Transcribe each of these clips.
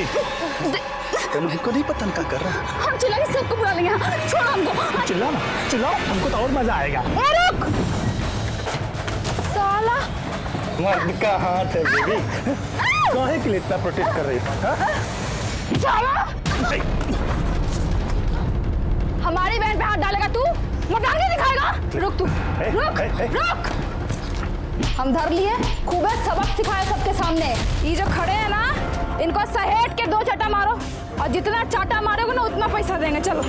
जी हमको नहीं पता क्या कर रहा है। हम चिल्लाएंगे, सबको बुला लेंगे। छोड़ो हमको। चिल्लाओ ना, चिल्लाओ, हमको तो और मजा आएगा। रुक साला। मर्द का हाथ है बेबी, काहे के लिए इतना प्रोटेक्ट कर रही है? साला हमारी बहन पे हाथ डालेगा तू? मर्दानगी दिखाएगा? रुक तू, रुक रुक। हम धर लिए, खूब सबक सिखाए सबके सामने। ये जो खड़े हैं ना, इनको सहेट के 2 चाटा मारो, और जितना चाटा मारोगे ना उतना पैसा देंगे। चलो।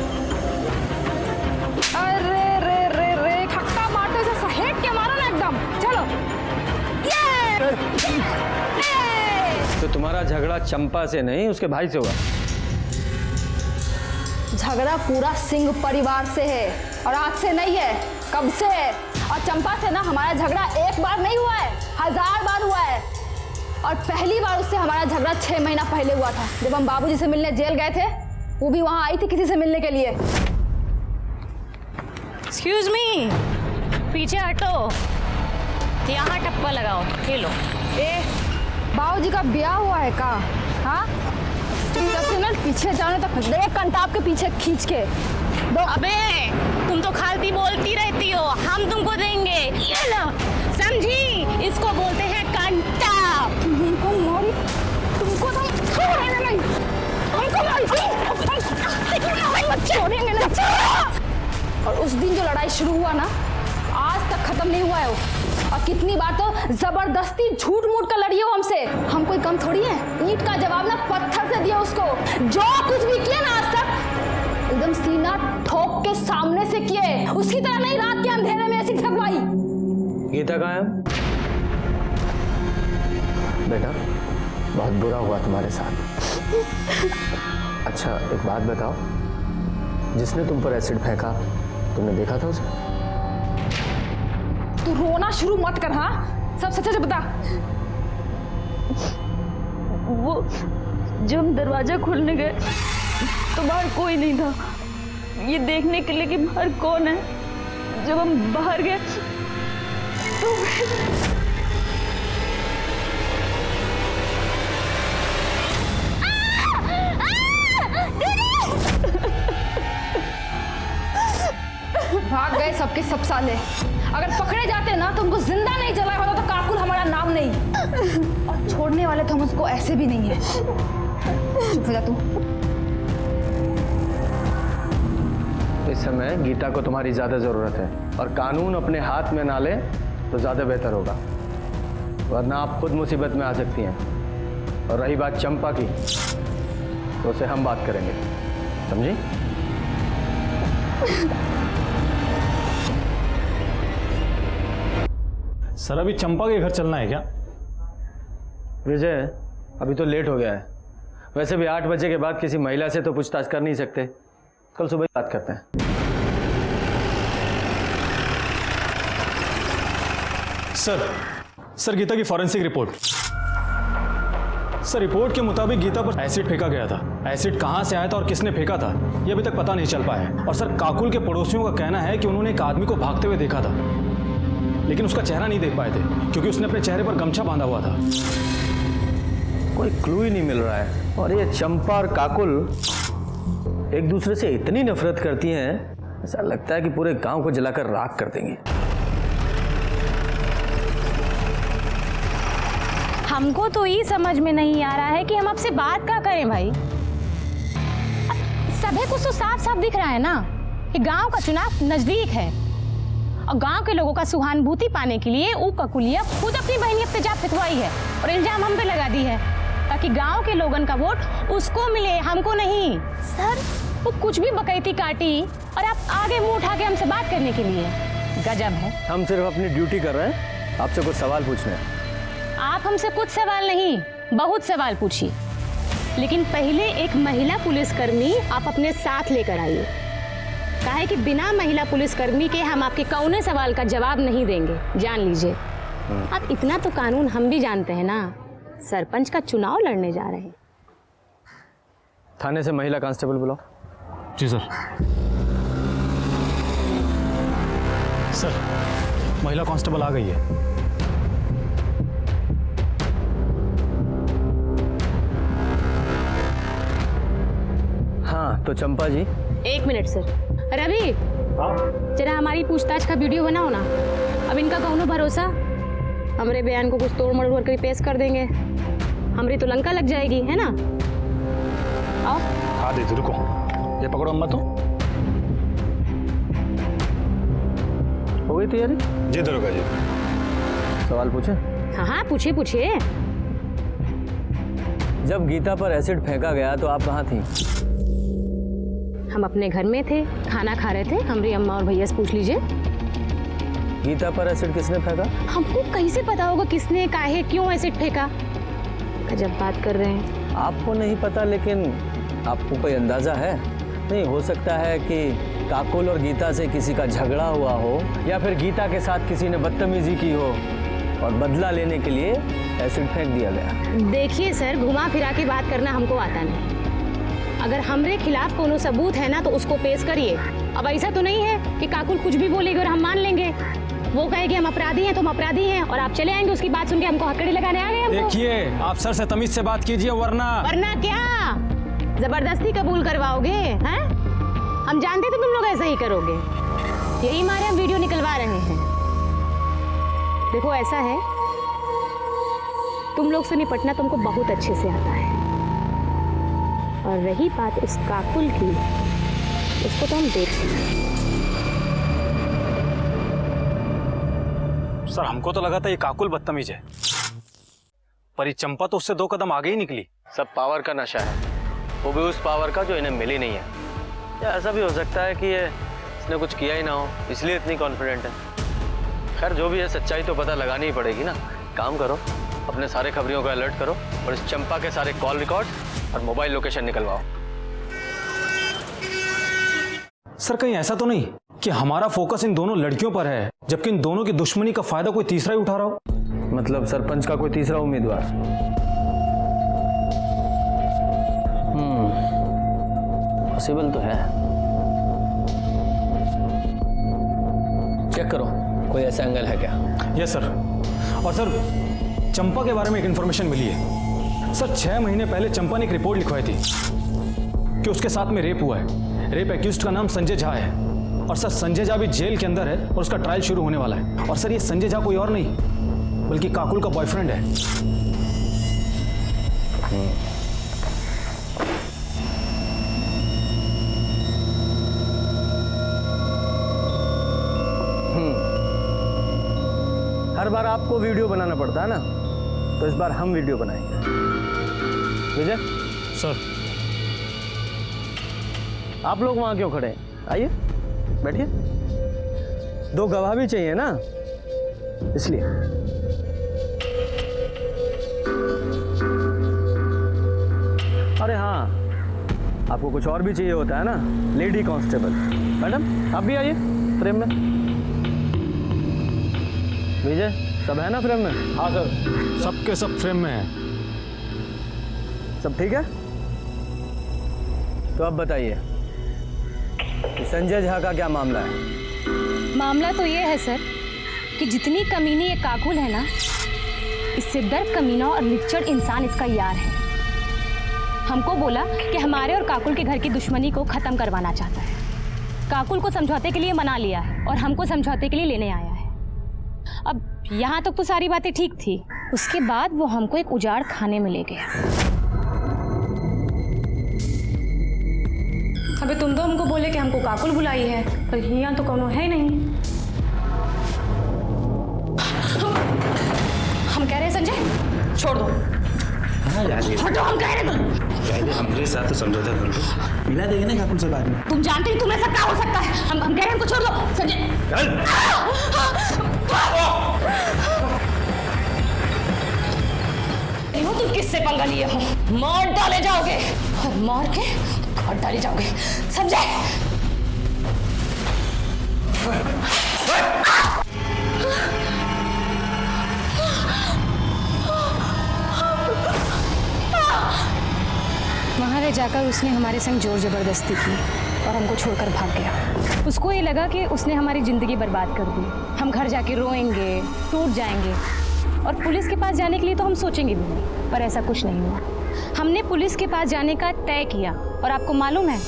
अरे रे रे रे, खक्का मारते से सहेट के मारो ना एकदम। चलो। ये तो तुम्हारा झगड़ा चंपा से नहीं उसके भाई से हुआ? झगड़ा पूरा सिंह परिवार से है, और आज से नहीं है, कब से है। और चंपा से ना हमारा झगड़ा एक बार नहीं हुआ है, 1000 बार हुआ है। और पहली बार उससे हमारा झगड़ा 6 महीना पहले हुआ था, जब हम बाबूजी से मिलने जेल गए थे। वो भी वहां आई थी किसी से मिलने के लिए। एक्सक्यूज मी, पीछे हटो, यहाँ टप्पा लगाओ। ये लो। बाबूजी का ब्याह हुआ है का? हाँ, चुपचाप से ना पीछे जाने तक एक कंटाप के पीछे खींच के दो। अबे तुम तो खालती बोलती रहती हो, हम तुमको देंगे। ये लो, समझी? इसको बोलते हैं कंटाप। तुमको मारी, तुमको तो छोड़ेंगे नहीं, हमको मारी, छोड़ेंगे नहीं। और उस दिन जो लड़ाई शुरू हुआ ना, आज तक खत्म नहीं हुआ है वो। और कितनी बार तो जबरदस्ती झूठ मूठ कर लड़ी हो हमसे। हम कोई कम थोड़ी है, ईंट का जवाब ना पत्थर से दिया उसको। जो कुछ भी किया ना आज तक, एकदम सीना ठोक के सामने से किए। उसकी तरह नहीं रात के अंधेरे में ऐसी ठगवाई। गीता कहाँ है? बेटा बहुत बुरा हुआ तुम्हारे साथ। अच्छा एक बात बताओ, जिसने तुम पर एसिड फेंका तुमने देखा था उसे? तू रोना शुरू मत कर। हाँ, सब सच बता। वो जब हम दरवाजा खोलने गए तो बाहर कोई नहीं था, ये देखने के लिए कि बाहर कौन है। जब हम बाहर गए तो भाग गए सबके सब साले। अगर पकड़े जाते ना तो हमको जिंदा नहीं जलाया होता तो काकुल हमारा नाम नहीं। और छोड़ने वाले तो हम उसको ऐसे भी नहीं है। चुप हो जा तू। इस समय गीता को तुम्हारी ज्यादा जरूरत है, और कानून अपने हाथ में ना ले तो ज्यादा बेहतर होगा, वरना आप खुद मुसीबत में आ सकती हैं। और रही बात चंपा की, तो उसे हम बात करेंगे, समझी? सर अभी चंपा के घर चलना है क्या? विजय अभी तो लेट हो गया है। वैसे भी 8 बजे के बाद किसी महिला से तो पूछताछ कर नहीं सकते, कल सुबह बात करते हैं। सर गीता की फॉरेंसिक रिपोर्ट। सर रिपोर्ट के मुताबिक गीता पर एसिड फेंका गया था। एसिड कहां से आया था और किसने फेंका था यह अभी तक पता नहीं चल पाया है। और सर काकुल के पड़ोसियों का कहना है कि उन्होंने एक आदमी को भागते हुए देखा था, लेकिन उसका चेहरा नहीं देख पाए थे क्योंकि उसने अपने चेहरे पर गमछा बांधा हुआ था। कोई क्लू ही नहीं मिल रहा है। और ये चंपा और काकुल एक दूसरे से इतनी नफरत करती हैं, ऐसा लगता है कि पूरे गांव को जलाकर राख कर देंगी। हमको तो ये समझ में नहीं आ रहा है कि हम आपसे बात क्या करें भाई। सभी कुछ तो साफ साफ दिख रहा है ना कि गांव का चुनाव नजदीक है, और गांव के लोगों का सहानुभूति पाने के लिए वो ककुलिया खुद अपनी बहनियत पे जा फितवाई है और इल्जाम हम पे लगा दी है, ताकि गांव के लोगों का वोट उसको मिले, हमको नहीं। सर वो कुछ भी बकैती काटी और आप आगे मुंह उठा के हमसे बात करने के लिए, गजब है। हम सिर्फ अपनी ड्यूटी कर रहे हैं, आपसे कुछ सवाल पूछने हैं। आप हमसे कुछ सवाल नहीं, बहुत सवाल पूछिए, लेकिन पहले एक महिला पुलिसकर्मी आप अपने साथ लेकर आइए। काहे कि बिना महिला पुलिसकर्मी के हम आपके कौने सवाल का जवाब नहीं देंगे, जान लीजिए। अब इतना तो कानून हम भी जानते हैं ना, सरपंच का चुनाव लड़ने जा रहे हैं। थाने से महिला कांस्टेबल बुलाओ। जी सर। सर महिला कांस्टेबल आ गई है। तो चंपा जी। 1 मिनट सर। रवि, जरा हमारी पूछताछ का वीडियो बनाओ ना। अब इनका कौनो भरोसा, हमरे बयान को कुछ तोड़ मरोड़ कर पेश कर देंगे, हमरी तो लंका लग जाएगी, है ना? आओ। हाँ दीदी रुको, ये पकड़ो अम्मा तो। हो गई तैयारी? जी दरोगा जी। सवाल पूछे? हाँ हाँ, पूछिए पूछिए। जब गीता पर एसिड फेंका गया तो आप कहाँ थी? हम अपने घर में थे, खाना खा रहे थे। हमारी अम्मा और भैया से पूछ लीजिए। गीता पर एसिड किसने फेंका? हमको कैसे पता होगा किसने, काहे, क्यों एसिड फेंका? गजब बात कर रहे हैं। आपको नहीं पता, लेकिन आपको कोई अंदाजा है? नहीं हो सकता है कि काकुल और गीता से किसी का झगड़ा हुआ हो, या फिर गीता के साथ किसी ने बदतमीजी की हो और बदला लेने के लिए एसिड फेंक दिया गया। देखिए सर, घुमा फिरा के बात करना हमको आता नहीं। अगर हमरे खिलाफ कोनो सबूत है ना तो उसको पेश करिए। अब ऐसा तो नहीं है कि काकुल कुछ भी बोलेगी और हम मान लेंगे। वो कहेगी हम अपराधी हैं तो हम अपराधी हैं, और आप चले आएंगे उसकी बात सुन के हमको हथकड़ी लगाने आ गए हमको। देखिए, आप सर से तमीज से बात कीजिए, वरना क्या जबरदस्ती कबूल करवाओगे? हैं? हम जानते थे तुम लोग ऐसा ही करोगे, यही मारे हम वीडियो निकलवा रहे हैं। देखो ऐसा है, तुम लोग से निपटना तुमको बहुत अच्छे से आता है, और रही बात उस काकुल की, उसको तो हम देख लेंगे। सर हमको तो लगा था ये काकुल बदतमीज है, पर ये चंपा तो उससे 2 कदम आगे ही निकली। सब पावर का नशा है, वो भी उस पावर का जो इन्हें मिली नहीं है। या ऐसा भी हो सकता है कि ये इसने कुछ किया ही ना हो, इसलिए इतनी कॉन्फिडेंट है। खैर जो भी है, सच्चाई तो पता लगानी ही पड़ेगी ना। काम करो, अपने सारे खबरियों का अलर्ट करो और इस चंपा के सारे कॉल रिकॉर्ड और मोबाइल लोकेशन निकलवाओ। सर कहीं ऐसा तो नहीं कि हमारा फोकस इन दोनों लड़कियों पर है, जबकि इन दोनों की दुश्मनी का फायदा कोई तीसरा ही उठा रहा हो? मतलब सरपंच का कोई तीसरा उम्मीदवार? पॉसिबल तो है। चेक करो कोई ऐसा एंगल है क्या। Yes sir. और सर चंपा के बारे में एक इन्फॉर्मेशन मिली है। सर 6 महीने पहले चंपा ने एक रिपोर्ट लिखवाई थी कि उसके साथ में रेप हुआ है। रेप एक्यूज्ड का नाम संजय झा है, और सर संजय झा भी जेल के अंदर है और उसका ट्रायल शुरू होने वाला है। और सर ये संजय झा कोई और नहीं बल्कि काकुल का बॉयफ्रेंड है। हर बार आपको वीडियो बनाना पड़ता है ना, तो इस बार हम वीडियो बनाएंगे। विजय सर आप लोग वहां क्यों खड़े हैं? आइए बैठिए। 2 गवाह भी चाहिए ना, इसलिए। अरे हाँ, आपको कुछ और भी चाहिए होता है ना, लेडी कांस्टेबल। मैडम आप भी आइए फ्रेम में। विजय सब है ना फ्रेम में? हाँ सर, सबके सब फ्रेम में है। सब ठीक है? तो अब बताइए कि संजय झा का क्या मामला है? मामला तो ये है सर कि जितनी कमीनी ये काकुल है ना, इससे 10 कमीना और लिच्चड़ इंसान इसका यार है। हमको बोला कि हमारे और काकुल के घर की दुश्मनी को खत्म करवाना चाहता है। काकुल को समझौते के लिए मना लिया है और हमको समझौते के लिए लेने आया है। अब यहाँ तक तो सारी बातें ठीक थी, उसके बाद वो हमको एक उजाड़ खाने में ले गया। अबे तुम तो हमको बोले कि हमको काकुल बुलाई है, पर यहाँ तो कोनो है नहीं। हम कह रहे हैं संजय छोड़ दो। हाँ जाइए, हटो, हम कह रहे हैं जाइए, हमारे साथ तो समझौता कर लो, मिला देंगे ना काकुल से बाद में। तुम जानते ही तुम्हें सब क्या हो सकता है। हम कह रहे हैं हमको छोड़ दो संजय। तुम किससे पंगा लिए हो? मार डाले जाओगे और मार के काट डाले जाओगे, समझे? वहाँ ले जाकर उसने हमारे संग जोर जबरदस्ती की और हमको छोड़कर भाग गया। उसको ये लगा कि उसने हमारी ज़िंदगी बर्बाद कर दी। हम घर जाके रोएंगे, टूट जाएंगे, और पुलिस के पास जाने के लिए तो हम सोचेंगे भी नहीं, पर ऐसा कुछ नहीं हुआ। हमने पुलिस के पास जाने का तय किया और आपको मालूम है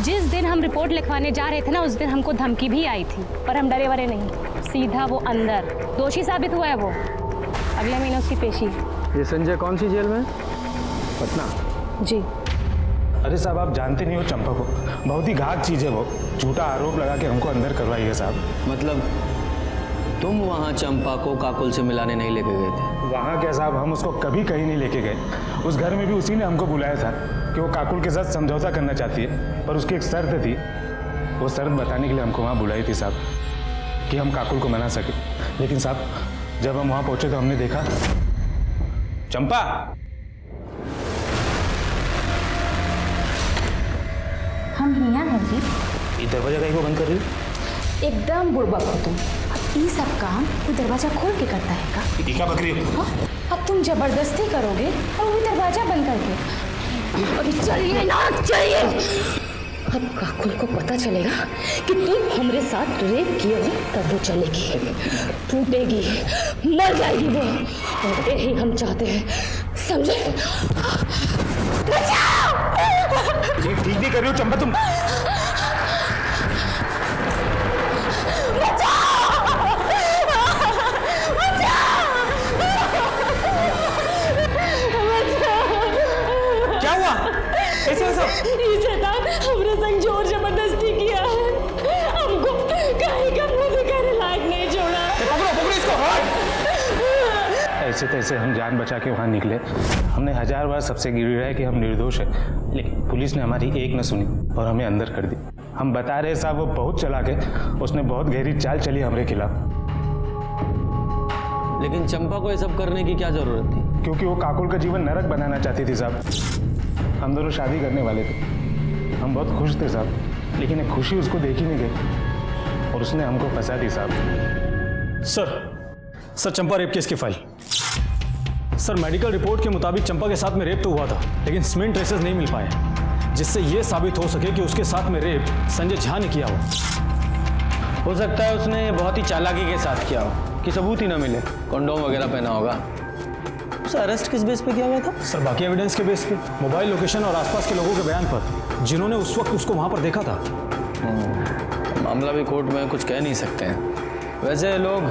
जिस दिन हम रिपोर्ट लिखवाने जा रहे थे ना उस दिन हमको धमकी भी आई थी, पर हम डरे वरे नहीं, सीधा वो अंदर दोषी साबित हुआ है वो। अगले महीने उसकी पेशी। ये संजय कौन सी जेल में? पटना। जी। अरे साहब आप जानते नहीं हो चंपा को, बहुत ही घात चीज़ है वो, झूठा आरोप लगा के हमको अंदर करवाई है साहब। मतलब तुम वहाँ चंपा को काकुल से मिलाने नहीं लेके गए थे? वहाँ क्या साहब, हम उसको कभी कहीं नहीं लेके गए। उस घर में भी उसी ने हमको बुलाया था कि वो काकुल के साथ समझौता करना चाहती है, पर उसकी एक शर्त थी। वो शर्त बताने के लिए हमको वहाँ बुलाई थी साहब, कि हम काकुल को मना सके। लेकिन साहब जब हम वहाँ पहुँचे तो हमने देखा चंपा। हम यहाँ हैं जी। ये दरवाजा कहीं को बंद कर रही हो? एकदम बुड़बक हो तुम। अब ये सब काम कोई दरवाजा खोल के करता है का? ये क्या बकरी हो? हाँ? अब तुम जबरदस्ती करोगे और वो दरवाजा बंद करके। अभी चलिए ना, चलिए। अब काकुल को पता चलेगा कि तुम हमारे साथ रेप किए हो, तब वो चलेगी, टूटेगी, मर जाएगी वो। और यही हम चाहते हैं, समझे? ये ठीक नहीं कर रही हो चंपा तुम। क्या हुआ? ऐसे ये शैतान हमरे संग जोर जबरदस्ती किया है, हमको कहीं का मुंह दिखाने लायक नहीं छोड़ा। पकड़ो इसको। ऐसे तैसे हम जान बचा के वहाँ निकले। हमने 1000 बार सबसे गिड़गिड़ाया कि हम निर्दोष हैं, लेकिन पुलिस ने हमारी एक न सुनी और हमें अंदर कर दी। हम बता रहे साहब वो बहुत चालाक है, उसने बहुत गहरी चाल चली हमारे खिलाफ। लेकिन चंपा को ये सब करने की क्या जरूरत थी? क्योंकि वो काकुल का जीवन नरक बनाना चाहती थी साहब। हम दोनों शादी करने वाले थे, हम बहुत खुश थे साहब, लेकिन एक खुशी उसको देखी नहीं गई और उसने हमको फंसा दी साहब। सर चंपा रेप केस की फाइल। सर मेडिकल रिपोर्ट के मुताबिक चंपा के साथ में रेप तो हुआ था, लेकिन स्मिन ट्रेसेस नहीं मिल पाए जिससे ये साबित हो सके कि उसके साथ में रेप संजय झा ने किया हो सकता है उसने बहुत ही चालाकी के साथ किया हो कि सबूत ही ना मिले, कंडोम वगैरह पहना होगा। उसे अरेस्ट किस बेस पे किया गया था? सर बाकी एविडेंस के बेस पे, मोबाइल लोकेशन और आसपास के लोगों के बयान पर, जिन्होंने उस वक्त उसको वहां पर देखा था। मामला भी कोर्ट में कुछ कह नहीं सकते हैं। वैसे लोग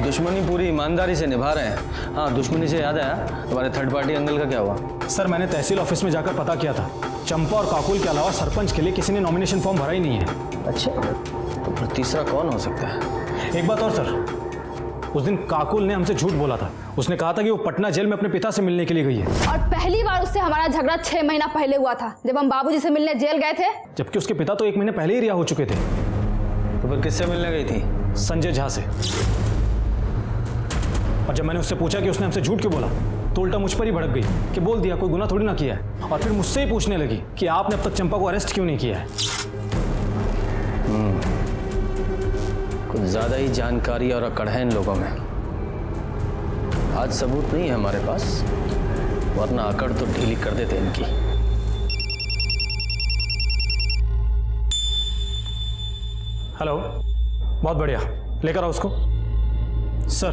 दुश्मनी पूरी ईमानदारी से निभा रहे हैं। हाँ, दुश्मनी से याद आया, तुम्हारे थर्ड पार्टी एंगल का क्या हुआ? सर मैंने तहसील ऑफिस में जाकर पता किया था, चंपा और काकुल के अलावा सरपंच के लिए किसी ने नॉमिनेशन फॉर्म भरा ही नहीं है। अच्छा, तो फिर तीसरा कौन हो सकता है? एक बात और सर, उस दिन काकुल ने हमसे झूठ बोला था। उसने कहा था कि वो पटना जेल में अपने पिता से मिलने के लिए गई है। और पहली बार उससे हमारा झगड़ा 6 महीना पहले हुआ था, जब हम बाबूजी से मिलने जेल गए थे। जबकि उसके पिता तो 1 महीने पहले ही रिहा हो चुके थे। तो फिर किससे मिलने गई थी? संजय झा से। और जब मैंने उससे पूछा कि उसने हमसे झूठ क्यों बोला, तो उल्टा मुझ पर ही भड़क गई कि बोल दिया कोई गुनाह थोड़ी ना किया है। और फिर मुझसे ही पूछने लगी कि आपने अब तक चंपा को अरेस्ट क्यों नहीं किया है। कुछ ज्यादा ही जानकारी और अकड़ है इन लोगों में। आज सबूत नहीं है हमारे पास, वरना अकड़ तो ढीली कर देते इनकी। हेलो, बहुत बढ़िया, लेकर आओ उसको। सर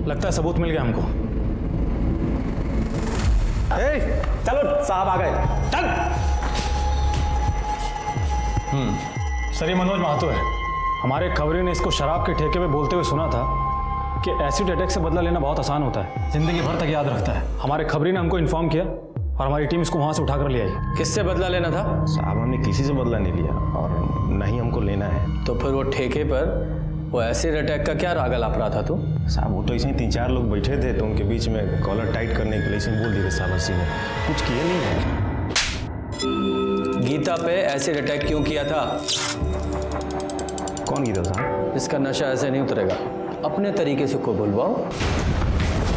लगता है सबूत मिल गया हमको। चलो साहब आ गए, चल। सर ये मनोज महतो है। हमारे खबरी ने इसको शराब के ठेके पे बोलते हुए सुना था कि एसिड अटैक से बदला लेना बहुत आसान होता है, जिंदगी भर तक याद रखता है। हमारे खबरी ने हमको इन्फॉर्म किया और हमारी टीम इसको वहां से उठाकर ले आई। किससे बदला लेना था? साहब हमने किसी से बदला नहीं लिया और न ही हमको लेना है। तो फिर वो ठेके पर वो एसिड अटैक का क्या राग लाप रहा था तू? साहब वो तो ऐसे ही 3-4 लोग बैठे थे, तो उनके बीच में कॉलर टाइट करने के लिए ऐसे बोल दिए साहब। ने कुछ किए नहीं है। गीता पे एसिड अटैक क्यों किया था? कौन गीता साहब? इसका नशा ऐसे नहीं उतरेगा, अपने तरीके से को बुलवाओ।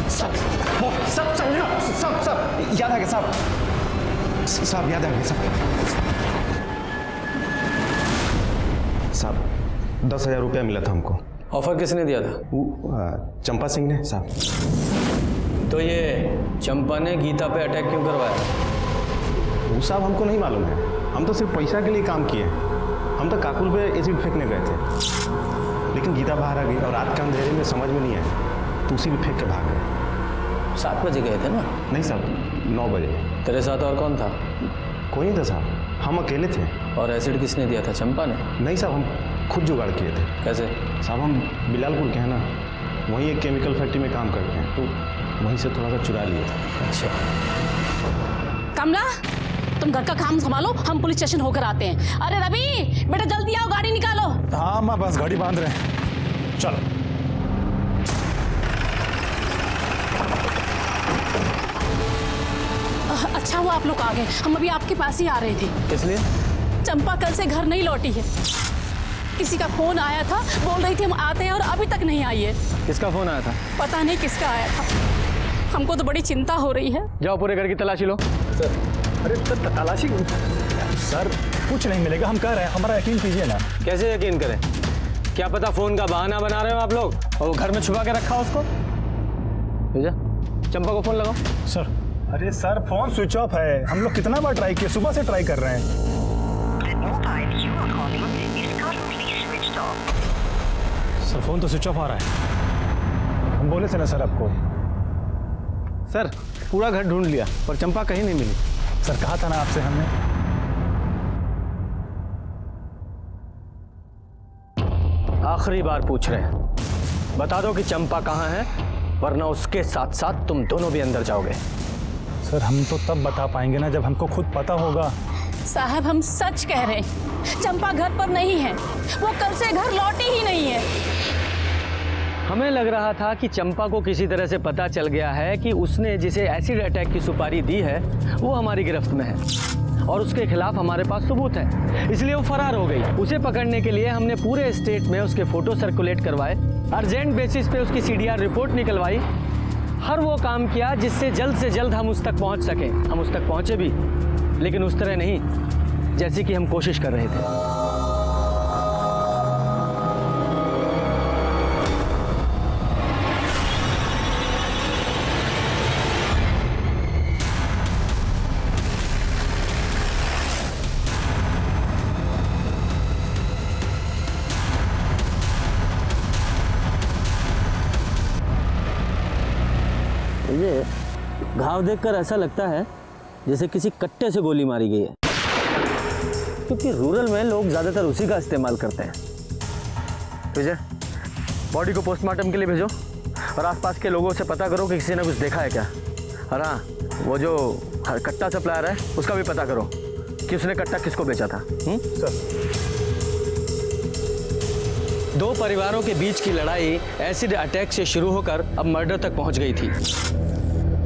सब याद आ गया साहब, साहब याद आ गया साहब। 10,000 रुपया मिला था हमको। ऑफर किसने दिया था? वो चंपा सिंह ने साहब। तो ये चंपा ने गीता पे अटैक क्यों करवाया? वो साहब हमको नहीं मालूम है, हम तो सिर्फ पैसा के लिए काम किए हैं। हम तो काकुल पे एसिड फेंकने गए थे, लेकिन गीता बाहर आ गई और रात के अंधेरे में समझ में नहीं आया, तो उसी पे फेंक के भाग गए। 7 बजे गए थे ना? नहीं साहब, 9 बजे। तेरे साथ और कौन था? कोई नहीं था साहब, हम अकेले थे। और एसिड किसने दिया था, चंपा ने? नहीं साहब, हम खुद जुगाड़ किए थे। कैसे? साहब हम बिलालपुर के हैं ना, वहीं एक केमिकल फैक्ट्री में काम करते हैं, तो वहीं से थोड़ा सा चुरा लिए थे। अच्छा। कमला, तुम घर का काम संभालो, हम पुलिस स्टेशन होकर आते हैं। अरे रवि बेटा जल्दी आओ, गाड़ी निकालो। हाँ माँ, बस गाड़ी बांध रहे हैं, चलो। अच्छा हुआ आप लोग आ गए, हम अभी आपके पास ही आ रहे थे। इसलिए? चंपा कल से घर नहीं लौटी है। किसी का फोन आया था, बोल रही थी हम आते हैं और अभी तक नहीं आई है। किसका फोन आया था? पता नहीं किसका आया था, हमको तो बड़ी चिंता हो रही है। जाओ पूरे घर की तलाशी लो। अरे तलाशी सर, कुछ नहीं मिलेगा, हम कह रहे हैं, हमारा यकीन कीजिए ना। कैसे यकीन करें? क्या पता फोन का बहाना बना रहे हो आप लोग और वो घर में छुपा के रखा उसको। भेजा, चंपा को फोन लगाओ। सर, अरे सर फोन स्विच ऑफ है, हम लोग कितना बार ट्राई किए, सुबह से ट्राई कर रहे हैं। सर फोन तो स्विच ऑफ आ रहा है। हम बोले थे ना सर आपको। सर पूरा घर ढूंढ लिया पर चंपा कहीं नहीं मिली। सर कहा था ना आपसे हमने। आखिरी बार पूछ रहे हैं, बता दो कि चंपा कहाँ है, वरना उसके साथ साथ तुम दोनों भी अंदर जाओगे। सर हम तो तब बता पाएंगे ना जब हमको खुद पता होगा। साहब हम सच कह रहे हैं, चंपा घर पर नहीं है, वो कल से घर लौटी ही नहीं है। हमें लग रहा था कि चंपा को किसी तरह से पता चल गया है कि उसने जिसे एसिड अटैक की सुपारी दी है वो हमारी गिरफ्त में है और उसके खिलाफ हमारे पास सबूत है, इसलिए वो फरार हो गई। उसे पकड़ने के लिए हमने पूरे स्टेट में उसके फोटो सर्कुलेट करवाए, अर्जेंट बेसिस पे उसकी CDR रिपोर्ट निकलवाई, हर वो काम किया जिससे जल्द से जल्द हम उस तक पहुंच सकें। हम उस तक पहुंचे भी, लेकिन उस तरह नहीं जैसी कि हम कोशिश कर रहे थे। ये घाव देखकर ऐसा लगता है जैसे किसी कट्टे से गोली मारी गई है, क्योंकि रूरल में लोग ज़्यादातर उसी का इस्तेमाल करते हैं। विजय, बॉडी को पोस्टमार्टम के लिए भेजो और आसपास के लोगों से पता करो कि किसी ने कुछ देखा है क्या। और हाँ, वो जो कट्टा सप्लायर है उसका भी पता करो कि उसने कट्टा किसको बेचा था। सर, दो परिवारों के बीच की लड़ाई एसिड अटैक से शुरू होकर अब मर्डर तक पहुंच गई थी।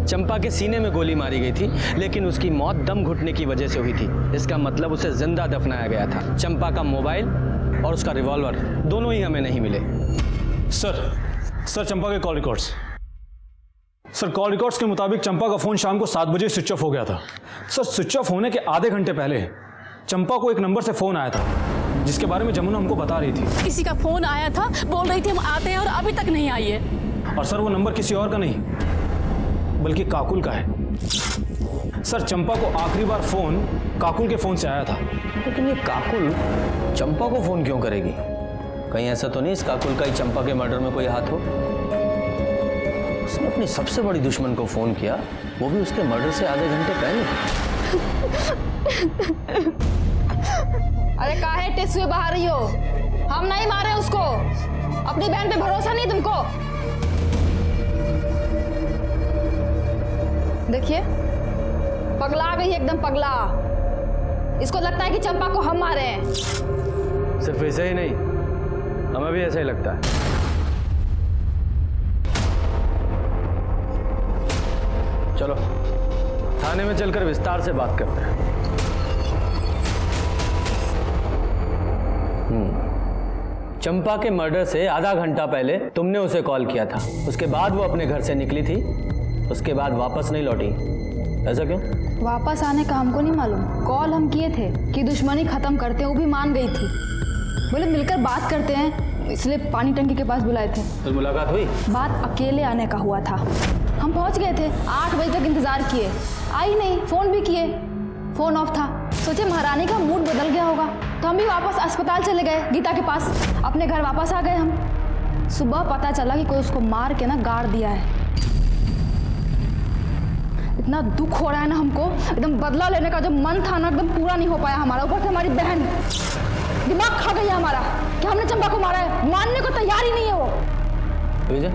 चंपा के सीने में गोली मारी गई थी, लेकिन उसकी मौत दम घुटने की वजह से हुई थी। इसका मतलब उसे जिंदा दफनाया गया था। चंपा का मोबाइल और उसका रिवॉल्वर दोनों ही हमें नहीं मिले। सर चंपा के call records. Sir call records के मुताबिक चंपा का फोन शाम को 7 बजे स्विच ऑफ हो गया था। सर स्विच ऑफ होने के आधे घंटे पहले चंपा को एक नंबर से फोन आया था जिसके बारे में जमुना हमको बता रही थी। किसी का फोन आया था, बोल रही थी हम आते हैं और अभी तक नहीं आई है। और सर वो नंबर किसी और का नहीं बल्कि काकुल का है। सर चंपा को आखिरी बार फोन काकुल के फोन से आया था। लेकिन ये काकुल चंपा को फोन क्यों करेगी? कहीं ऐसा तो नहीं इस काकुल का ही चंपा के मर्डर में कोई हाथ हो? उसने अपनी सबसे बड़ी दुश्मन को फोन किया, वो भी उसके मर्डर से आधे घंटे पहले। अरे काहे टेस्ट हुए बाहर रही हो? हम नहीं मारे उसको। अपनी बहन पे भरोसा नहीं तुमको? देखिए पगला गई एकदम पगला। इसको लगता है कि चंपा को हम मारे हैं। सिर्फ ऐसे ही नहीं, हमें भी ऐसा ही लगता है। चलो थाने में चलकर विस्तार से बात करते हैं। चंपा के मर्डर से आधा घंटा पहले तुमने उसे कॉल किया था, उसके बाद वो अपने घर से निकली थी, उसके बाद वापस नहीं लौटी। ऐसा क्यों? वापस आने का हमको नहीं मालूम। कॉल हम किए थे कि दुश्मनी खत्म करते हैं, वो भी मान गई थी। बोले मिलकर बात करते हैं, इसलिए पानी टंकी के पास बुलाए थे। तो मुलाकात हुई? बात अकेले आने का हुआ था। हम पहुंच गए थे, 8 बजे तक इंतजार किए, आई नहीं। फोन भी किए, फोन ऑफ था। सोचे महारानी का मूड बदल गया होगा, तो हम भी वापस अस्पताल चले गए गीता के पास। अपने घर वापस आ गए हम। सुबह पता चला कि कोई उसको मार के ना गाड़ दिया है। इतना दुख हो रहा है ना हमको, एकदम बदला लेने का जो मन था ना एकदम पूरा नहीं हो पाया हमारा। ऊपर से हमारी बहन दिमाग खा गई है हमारा कि हमने चंपा को मारा है, मानने को तैयार ही नहीं है वो। विजय,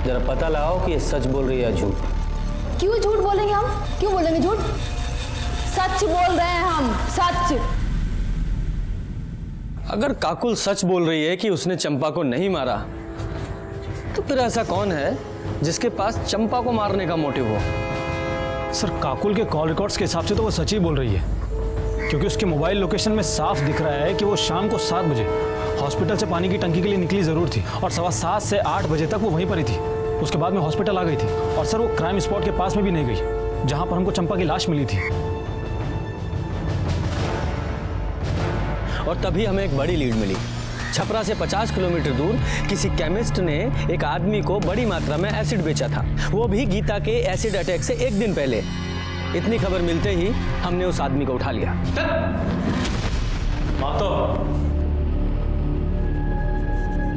जरा पता लगाओ कि ये सच बोल रही है झूठ। क्यों झूठ बोलेंगे हम, क्यों बोलेंगे झूठ? सच बोल रहे हैं हम, सच। अगर काकुल सच बोल रही है कि उसने चंपा को नहीं मारा, तो फिर ऐसा कौन है जिसके पास चंपा को मारने का मोटिव हो? सर काकुल के कॉल रिकॉर्ड्स के हिसाब से तो वो सच ही बोल रही है, क्योंकि उसके मोबाइल लोकेशन में साफ दिख रहा है कि वो शाम को 7 बजे हॉस्पिटल से पानी की टंकी के लिए निकली ज़रूर थी और 7:15 से 8 बजे तक वो वहीं पर ही थी। उसके बाद में हॉस्पिटल आ गई थी और सर वो क्राइम स्पॉट के पास में भी नहीं गई जहां पर हमको चंपा की लाश मिली थी। और तभी हमें एक बड़ी लीड मिली। छपरा से 50 किलोमीटर दूर किसी केमिस्ट ने एक आदमी को बड़ी मात्रा में एसिड बेचा था, वो भी गीता के एसिड अटैक से 1 दिन पहले। इतनी खबर मिलते ही हमने उस आदमी को उठा लिया।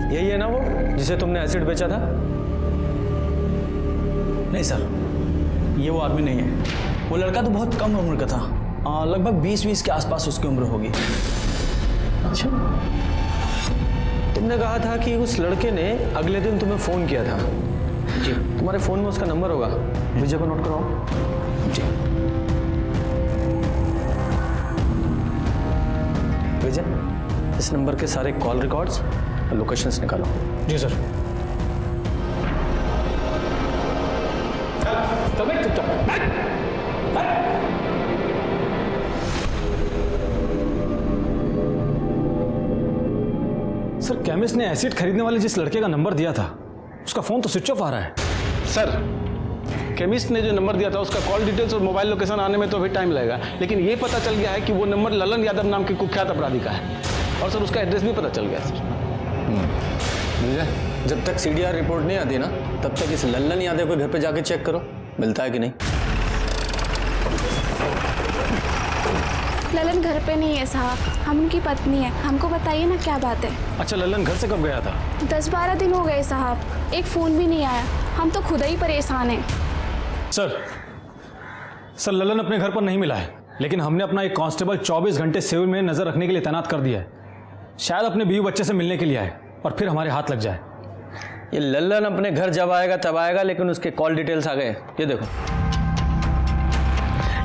यही है ना वो जिसे तुमने एसिड बेचा था? नहीं सर, ये वो आदमी नहीं है। वो लड़का तो बहुत कम उम्र का था, लगभग 20 के आसपास उसकी उम्र होगी। अच्छा, तुमने कहा था कि उस लड़के ने अगले दिन तुम्हें फोन किया था। जी, तुम्हारे फोन में उसका नंबर होगा, विजय को नोट कराओ। जी विजय, इस नंबर के सारे कॉल रिकॉर्ड्स और लोकेशंस निकालो। जी सर। सर केमिस्ट ने एसिड खरीदने वाले जिस लड़के का नंबर दिया था उसका फोन तो स्विच ऑफ आ रहा है। सर केमिस्ट ने जो नंबर दिया था उसका कॉल डिटेल्स और मोबाइल लोकेशन आने में तो अभी टाइम लगेगा, लेकिन ये पता चल गया है कि वो नंबर ललन यादव नाम के कुख्यात अपराधी का है और सर उसका एड्रेस भी पता चल गया सर। विजय, जब तक CDR रिपोर्ट नहीं आती ना तब तक इस लल्लन यादव के घर पे जाके चेक करो मिलता है कि नहीं। ललन घर पे नहीं है साहब, हम उनकी पत्नी है। हमको बताइए ना क्या बात है। अच्छा ललन घर से कब गया था? 10-12 दिन हो गए साहब, एक फ़ोन भी नहीं आया। हम तो खुद ही परेशान हैं। सर ललन अपने घर पर नहीं मिला है, लेकिन हमने अपना एक कांस्टेबल 24 घंटे सिविल में नजर रखने के लिए तैनात कर दिया है। शायद अपने बीवी बच्चे से मिलने के लिए आए और फिर हमारे हाथ लग जाए। ये लल्लन अपने घर जब आएगा तब आएगा, लेकिन उसके कॉल डिटेल्स आ गए। ये देखो,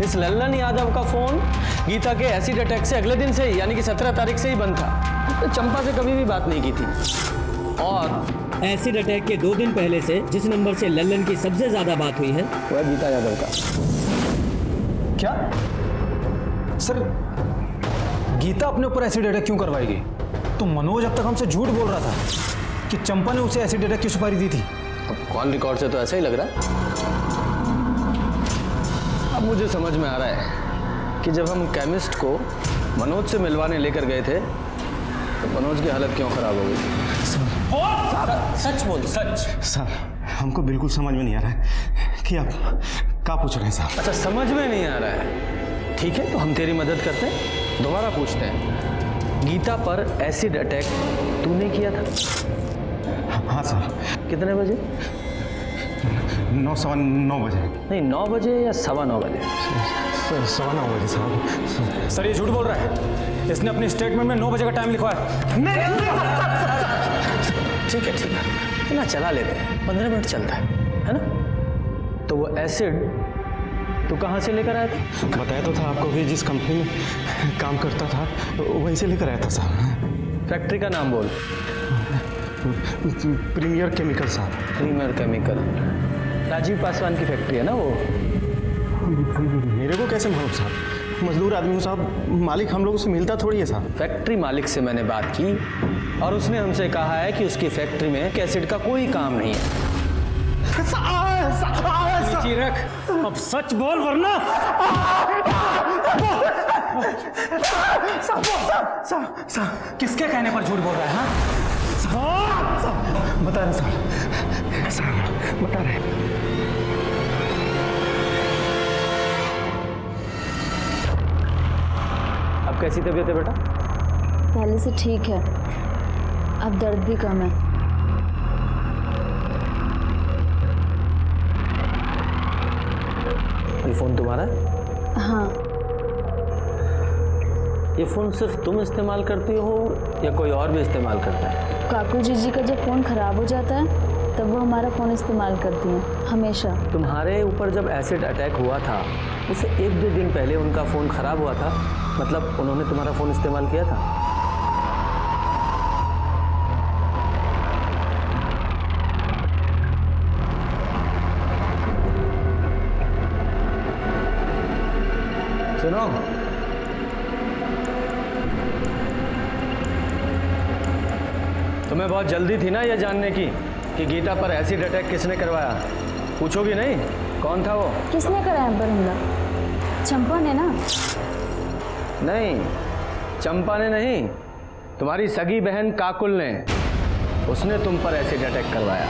इस लल्लन यादव का फोन गीता के एसिड अटैक से अगले दिन से ही यानी कि 17 तारीख से ही बंद था। उसने चंपा से कभी भी बात नहीं की थी। और एसिड अटैक के 2 दिन पहले से जिस नंबर से लल्लन की सबसे ज्यादा बात हुई है वो है गीता यादव का। क्या सर गीता अपने ऊपर एसिड अटैक क्यों करवाएगी? तो मनोज अब तक हमसे झूठ बोल रहा था कि चंपा ने उसे एसिड अटैक की सुपारी दी थी। अब कॉल रिकॉर्ड से तो ऐसा ही लग रहा है। अब मुझे समझ में आ रहा है कि जब हम केमिस्ट को मनोज से मिलवाने लेकर गए थे तो मनोज की हालत क्यों खराब हो गई। सच बोल, सच। सर हमको बिल्कुल समझ में नहीं आ रहा है कि आप क्या पूछ रहे हैं साहब। अच्छा, समझ में नहीं आ रहा है, ठीक है तो हम तेरी मदद करते हैं। दोबारा पूछते हैं, गीता पर एसिड अटैक तूने किया था? हाँ सर। कितने बजे? 9:15 बजे। नहीं, 9 बजे या 9:15 बजे? 9:15 बजे साहब। सर ये झूठ बोल रहा है, इसने अपने स्टेटमेंट में 9 बजे का टाइम लिखवाया है। ठीक है इतना चला लेते हैं, 15 मिनट चलता है ना? तो वो एसिड तू कहाँ से लेकर आया था? बताया तो था आपको कि जिस कंपनी में काम करता था वहीं से लेकर आया था साहब। फैक्ट्री का नाम बोल। प्रीमियर केमिकल साहब। प्रीमियर केमिकल, राजीव पासवान की फैक्ट्री है ना वो? मेरे को कैसे मालूम साहब, मजदूर आदमी हूँ साहब, मालिक हम लोगों से मिलता थोड़ी है साहब। फैक्ट्री मालिक से मैंने बात की और उसने हमसे कहा है कि उसकी फैक्ट्री में एसिड का कोई काम नहीं है। रख, अब सच बोल वरना किसके कहने पर झूठ बोल रहा है? हाँ बता रहे साहब, बता रहे। अब कैसी तबीयत है बेटा? पहले से ठीक है, अब दर्द भी कम है। ये फ़ोन तुम्हारा है? हाँ। ये फ़ोन सिर्फ तुम इस्तेमाल करती हो या कोई और भी इस्तेमाल करता है? काकू जी का जब फ़ोन ख़राब हो जाता है तब वो हमारा फ़ोन इस्तेमाल करती हैं हमेशा। तुम्हारे ऊपर जब एसिड अटैक हुआ था उससे 1-2 दिन पहले उनका फ़ोन ख़राब हुआ था, मतलब उन्होंने तुम्हारा फ़ोन इस्तेमाल किया था? सुनो, तुम्हें बहुत जल्दी थी ना ये जानने की कि गीता पर एसिड अटैक किसने करवाया? पूछोगी नहीं कौन था वो? किसने कराया पर हमला? चंपा ने ना? नहीं, चंपा ने नहीं, तुम्हारी सगी बहन काकुल ने। उसने तुम पर एसिड अटैक करवाया,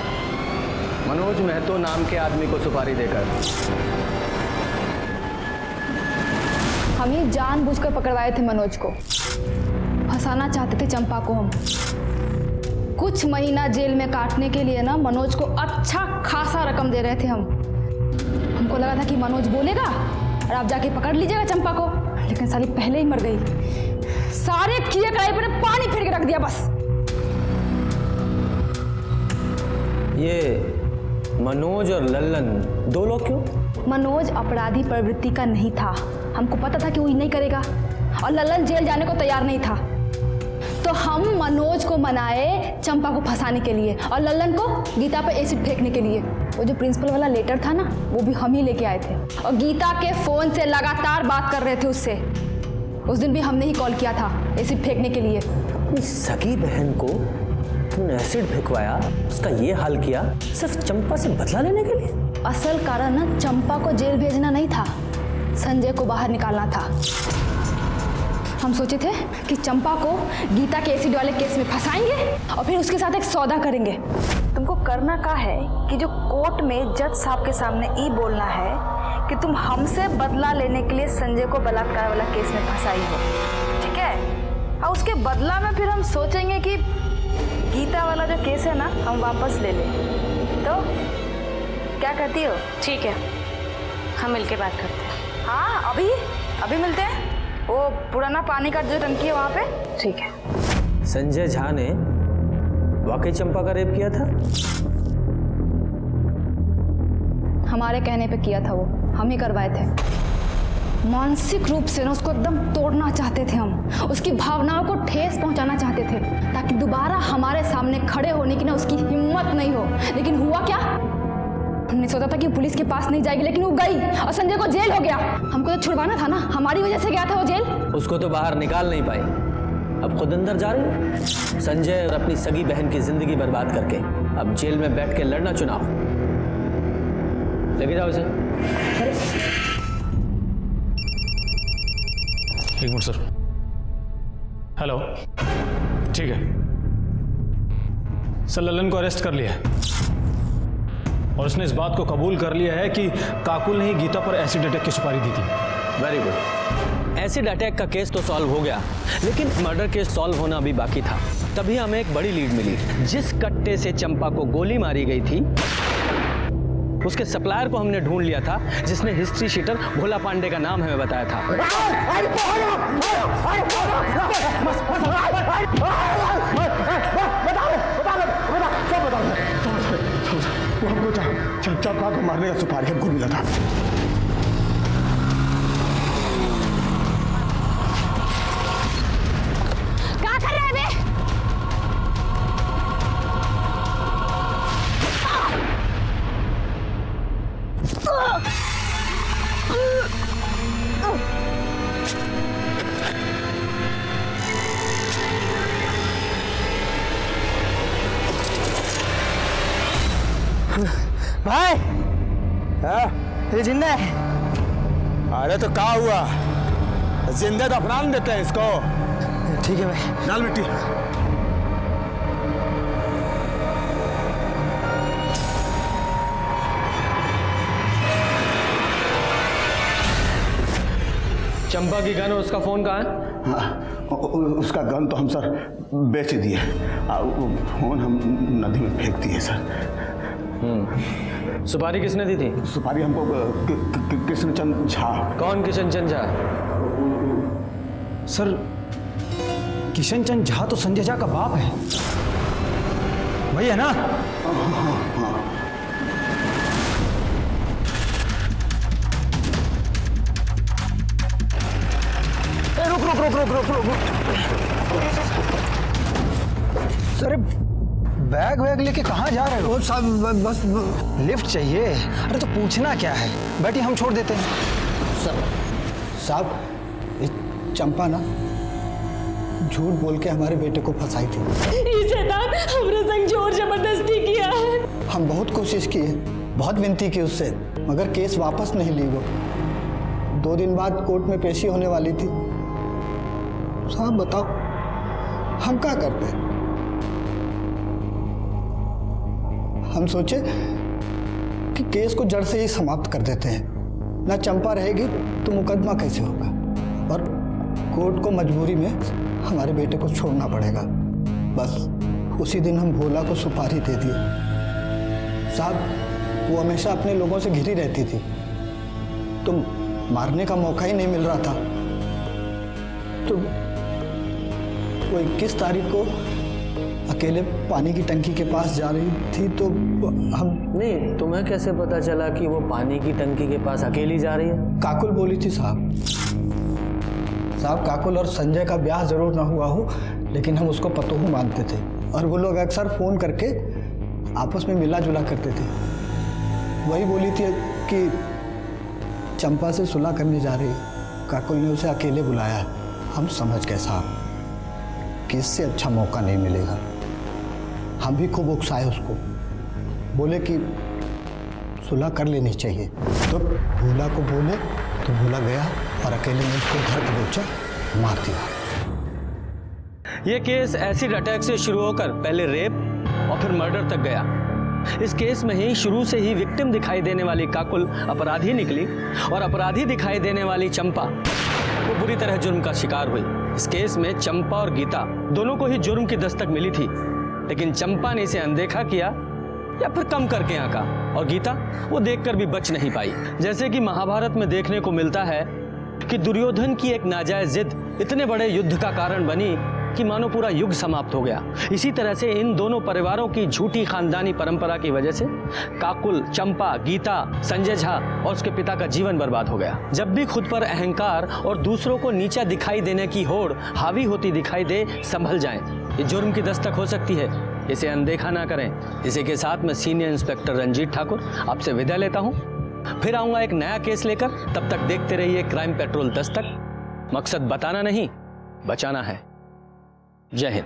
मनोज महतो नाम के आदमी को सुपारी देकर। हम ही जानबूझकर पकड़वाए थे मनोज को, फंसाना चाहते थे चंपा को हम। कुछ महीना जेल में काटने के लिए ना मनोज को अच्छा खासा रकम दे रहे थे हम। हमको लगा था कि मनोज बोलेगा और आप जाके पकड़ लीजिएगा चंपा को, लेकिन साली पहले ही मर गई। सारे किए कढ़ाई पर पानी फिर के रख दिया बस। ये मनोज और लल्लन दो लोग क्यों? मनोज अपराधी प्रवृत्ति का नहीं था, हमको पता था कि वो नहीं करेगा, और लल्लन जेल जाने को तैयार नहीं था। तो हम मनोज को मनाए चंपा को फंसाने के लिए और लल्लन को गीता पर एसिड फेंकने के लिए। वो जो प्रिंसिपल वाला लेटर था ना, वो भी हम ही लेके आए थे, और गीता के फोन से लगातार बात कर रहे थे उससे। उस दिन भी हमने ही कॉल किया था एसिड फेंकने के लिए। अपनी सगी बहन को तुमने एसिड फेंकवाया, उसका ये हाल किया सिर्फ चंपा से बदला लेने के लिए? असल कारण ना चंपा को जेल भेजना नहीं था, संजय को बाहर निकालना था। हम सोचे थे कि चंपा को गीता के एसिड वाले केस में फंसाएंगे और फिर उसके साथ एक सौदा करेंगे। तुमको करना का है कि जो कोर्ट में जज साहब के सामने ये बोलना है कि तुम हमसे बदला लेने के लिए संजय को बलात्कार वाला केस में फंसाई हो, ठीक है? और उसके बदला में फिर हम सोचेंगे कि गीता वाला जो केस है ना हम वापस ले लें। तो क्या कहती हो? ठीक है, हम मिलके बात करते हैं। हाँ, अभी मिलते हैं। वो पुराना पानी का जो टंकी है वहाँ पे। ठीक है। संजय झा ने वाकई चंपा का रेप किया था? हमारे कहने पे किया था वो, हम ही करवाए थे। मानसिक रूप से ना उसको एकदम तोड़ना चाहते थे हम, उसकी भावनाओं को ठेस पहुंचाना चाहते थे ताकि दोबारा हमारे सामने खड़े होने की ना उसकी हिम्मत नहीं हो। लेकिन हुआ क्या? हमने सोचा था कि पुलिस के पास नहीं जाएगी, लेकिन वो गई और संजय को जेल हो गया। हमको तो छुड़वाना था ना, हमारी वजह से गया था वो जेल। उसको तो बाहर निकाल नहीं पाई, अब खुद अंदर जा रही है। संजय और अपनी सगी बहन की जिंदगी बर्बाद करके अब जेल में बैठ के लड़ना चुनाव। लेके जाओ इसे। एक मिनट सर। हेलो, ठीक है सर, लल्लन को अरेस्ट कर लिया है और उसने इस बात को कबूल कर लिया है कि काकुल ने ही गीता पर एसिड अटैक की सुपारी दी थी। Very good. एसिड अटैक का केस तो सॉल्व हो गया, लेकिन मर्डर केस सॉल्व होना अभी बाकी था। तभी हमें एक बड़ी लीड मिली। जिस कट्टे से चंपा को गोली मारी गई थी उसके सप्लायर को हमने ढूंढ लिया था, जिसने हिस्ट्री शीटर भोला पांडे का नाम हमें बताया था। हमको चंपा को मारने का सुपारी हमको मिला था। क्या कर रहे हैं बे? भाई, ये जिंदा है? अरे तो क्या हुआ, जिंदा दफना देते हैं इसको। ठीक है भाई, डाल मिट्टी। चंपा की गन और उसका फोन कहाँ है? हाँ, उसका गन तो हम सर बेच दिए, फोन हम नदी में फेंक दिए सर। सुपारी किसने दी थी? सुपारी हमको कृष्णचंद झा। कौन किशन चंद झा? सर किशन चंद झा तो संजय झा का बाप है, वही है ना? रुक। सर बैग वैग लेके कहाँ जा रहे हो? साहब बस लिफ्ट चाहिए? अरे तो पूछना क्या है, बैठिए हम छोड़ देते हैं। साहब ये चंपा ना झूठ बोल के हमारे बेटे को फंसाई थी। ये शैतान हमरा संग जोर जबरदस्ती किया है। हम बहुत कोशिश की है, बहुत विनती की उससे, मगर केस वापस नहीं ली वो। 2 दिन बाद कोर्ट में पेशी होने वाली थी। साहब बताओ हम क्या करते? हम सोचे कि केस को जड़ से ही समाप्त कर देते हैं। ना चंपा रहेगी तो मुकदमा कैसे होगा, और कोर्ट को मजबूरी में हमारे बेटे को छोड़ना पड़ेगा। बस उसी दिन हम भोला को सुपारी दे दिए। साहब वो हमेशा अपने लोगों से घिरी रहती थी, तो मारने का मौका ही नहीं मिल रहा था। तो वो 21 तारीख को अकेले पानी की टंकी के पास जा रही थी, तो हम नहीं, तुम्हें कैसे पता चला कि वो पानी की टंकी के पास अकेली जा रही है? काकुल बोली थी साहब। काकुल और संजय का ब्याह जरूर ना हुआ हो, लेकिन हम उसको पतोहू मानते थे, और वो लोग अक्सर फोन करके आपस में मिला जुला करते थे। वही बोली थी कि चंपा से सुलह करने जा रही। काकुल ने उसे अकेले बुलाया। हम समझ गए साहब कि इससे अच्छा मौका नहीं मिलेगा। हम भी खूब उकसाए उसको, बोले कि सुलह कर लेनी चाहिए। तो भोला को बोले तो भोला गया और अकेले में उसको घर दबोचा मार दिया। ये केस एसिड अटैक से शुरू होकर पहले रेप और फिर मर्डर तक गया। इस केस में ही शुरू से ही विक्टिम दिखाई देने वाली काकुल अपराधी निकली, और अपराधी दिखाई देने वाली चंपा वो बुरी तरह जुर्म का शिकार हुई। इस केस में चंपा और गीता दोनों को ही जुर्म की दस्तक मिली थी, लेकिन चंपा ने इसे अनदेखा किया या फिर कम करके आंका, और गीता वो देखकर भी बच नहीं पाई। जैसे कि महाभारत में देखने को मिलता है कि दुर्योधन की एक नाजायज जिद इतने बड़े युद्ध का कारण बनी कि मानो पूरा युग समाप्त हो गया। इसी तरह से इन दोनों परिवारों की झूठी खानदानी परंपरा की वजह से काकुल, चंपा, गीता, संजय झा और उसके पिता का जीवन बर्बाद हो गया। जब भी खुद पर अहंकार और दूसरों को नीचा दिखाई देने की होड़ हावी होती दिखाई दे, संभल जाएं। ये जुर्म की दस्तक हो सकती है, इसे अनदेखा ना करें। इसी के साथ मैं सीनियर इंस्पेक्टर रंजीत ठाकुर आपसे विदा लेता हूँ। फिर आऊंगा एक नया केस लेकर। तब तक देखते रहिए क्राइम पेट्रोल दस्तक। मकसद बताना नहीं, बचाना है। जय हिंद।